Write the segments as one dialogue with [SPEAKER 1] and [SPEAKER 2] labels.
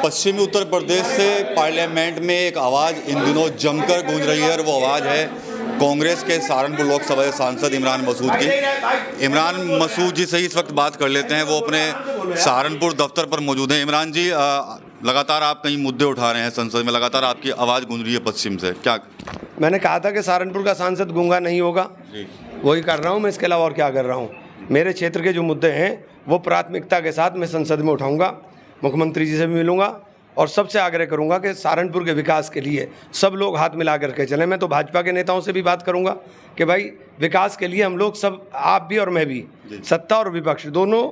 [SPEAKER 1] पश्चिमी उत्तर प्रदेश से पार्लियामेंट में एक आवाज़ इन दिनों जमकर गूंज रही है और वो आवाज़ है कांग्रेस के सहारनपुर लोकसभा के सांसद इमरान मसूद की। इमरान मसूद जी से ही इस वक्त बात कर लेते हैं, वो अपने सहारनपुर दफ्तर पर मौजूद हैं। इमरान जी, लगातार आप कई मुद्दे उठा रहे हैं संसद में, लगातार आपकी आवाज़ गूंज रही है पश्चिम से, क्या?
[SPEAKER 2] मैंने कहा था कि सहारनपुर का सांसद गूंगा नहीं होगा, वही कर रहा हूँ मैं, इसके अलावा और क्या कर रहा हूँ। मेरे क्षेत्र के जो मुद्दे हैं वो प्राथमिकता के साथ मैं संसद में उठाऊंगा, मुख्यमंत्री जी से भी मिलूंगा और सबसे आग्रह करूंगा कि सहारनपुर के विकास के लिए सब लोग हाथ मिला करके चलें। मैं तो भाजपा के नेताओं से भी बात करूंगा कि भाई विकास के लिए हम लोग सब, आप भी और मैं भी, सत्ता और विपक्ष दोनों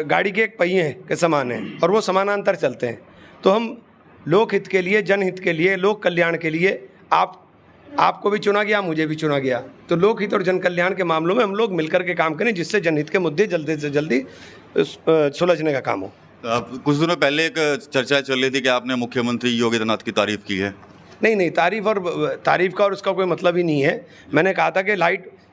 [SPEAKER 2] गाड़ी के एक पहिए के समान हैं और वो समानांतर चलते हैं। तो हम लोकहित के लिए, जनहित के लिए, लोक कल्याण के लिए आपको भी चुना गया, मुझे भी चुना गया, तो लोकहित और जन कल्याण के मामलों में हम लोग मिलकर के काम करें जिससे जनहित के मुद्दे जल्दी से जल्दी सुलझने का काम हो।
[SPEAKER 1] कुछ दिनों पहले एक चर्चा चल रही थी कि आपने मुख्यमंत्री योगी आदित्यनाथ की तारीफ की है।
[SPEAKER 2] नहीं, तारीफ का और उसका कोई मतलब ही नहीं है। मैंने कहा था कि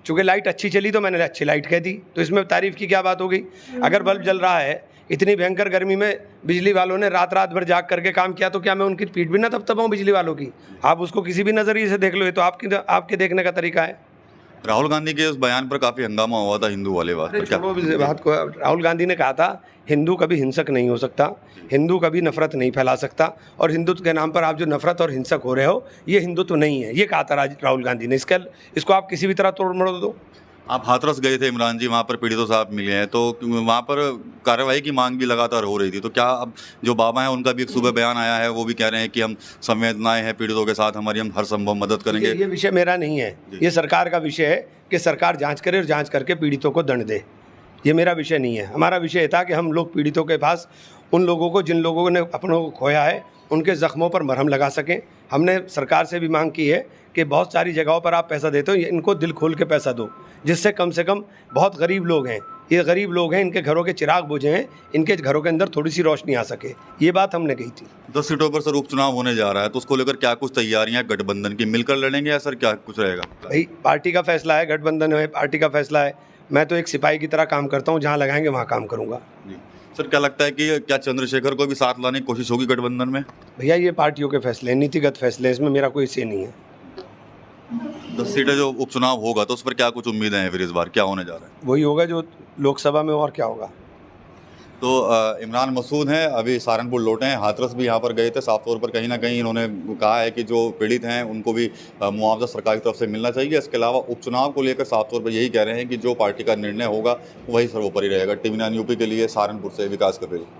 [SPEAKER 2] चूँकि लाइट अच्छी चली तो मैंने अच्छी लाइट कह दी, तो इसमें तारीफ की क्या बात हो गई। अगर बल्ब जल रहा है, इतनी भयंकर गर्मी में बिजली वालों ने रात भर जाग करके काम किया, तो क्या मैं उनकी पीठ भी ना तपतपाऊं बिजली वालों की? आप उसको किसी भी नज़रिए से देख लो, ये तो आपके देखने का तरीका है।
[SPEAKER 1] राहुल गांधी के उस बयान पर काफ़ी हंगामा हुआ था हिंदू वाले बात पर, क्या
[SPEAKER 2] बात को? राहुल गांधी ने कहा था हिंदू कभी हिंसक नहीं हो सकता, हिंदू कभी नफरत नहीं फैला सकता, और हिंदुत्व के नाम पर आप जो नफरत और हिंसक हो रहे हो ये हिंदुत्व नहीं है, ये कहा था राहुल गांधी ने। इसको आप किसी भी तरह तोड़ मरोड़ दो।
[SPEAKER 1] आप हाथरस गए थे इमरान जी, वहाँ पर पीड़ितों से आप मिले हैं, तो वहाँ पर कार्रवाई की मांग भी लगातार हो रही थी, तो क्या अब जो बाबा हैं उनका भी एक सुबह बयान आया है, वो भी कह रहे हैं कि हम संवेदनाएं हैं पीड़ितों के साथ, हमारी हम हर संभव मदद करेंगे।
[SPEAKER 2] ये विषय मेरा नहीं है, ये सरकार का विषय है कि सरकार जांच करे और जांच करके पीड़ितों को दंड दे। ये मेरा विषय नहीं है। हमारा विषय था कि हम लोग पीड़ितों के पास, उन लोगों को जिन लोगों ने अपनों को खोया है, उनके ज़ख्मों पर मरहम लगा सकें। हमने सरकार से भी मांग की है कि बहुत सारी जगहों पर आप पैसा देते हो, इनको दिल खोल के पैसा दो, जिससे कम से कम बहुत गरीब लोग हैं, ये गरीब लोग हैं, इनके घरों के चिराग बुझे हैं, इनके घरों के अंदर थोड़ी सी रोशनी आ सके। ये बात हमने कही थी।
[SPEAKER 1] 10 सीटों पर सर उपचुनाव होने जा रहा है, तो उसको लेकर क्या कुछ तैयारियां गठबंधन की, मिलकर लड़ेंगे या सर क्या कुछ रहेगा?
[SPEAKER 2] भाई पार्टी का फैसला है, गठबंधन है, पार्टी का फैसला है। मैं तो एक सिपाही की तरह काम करता हूँ, जहाँ लगाएंगे वहाँ काम करूँगा।
[SPEAKER 1] सर क्या लगता है कि क्या चंद्रशेखर को भी साथ लाने की कोशिश होगी गठबंधन में?
[SPEAKER 2] भैया ये पार्टियों के फैसले हैं, नीतिगत फैसले हैं, इसमें मेरा कोई से नहीं है।
[SPEAKER 1] 10 सीटें जो उपचुनाव होगा तो उस पर क्या कुछ उम्मीदें हैं, फिर इस बार क्या होने जा रहा है?
[SPEAKER 2] वही होगा जो लोकसभा में, और क्या होगा।
[SPEAKER 1] तो इमरान मसूद हैं, अभी सहारनपुर लौटे हैं, हाथरस भी यहाँ पर गए थे। साफ तौर पर कहीं ना कहीं इन्होंने कहा है कि जो पीड़ित हैं उनको भी मुआवजा सरकार की तरफ से मिलना चाहिए। इसके अलावा उपचुनाव को लेकर साफ तौर पर यही कह रहे हैं कि जो पार्टी का निर्णय होगा वही सर्वोपरि रहेगा। TV9 यूपी के लिए सहारनपुर से विकास कपेल।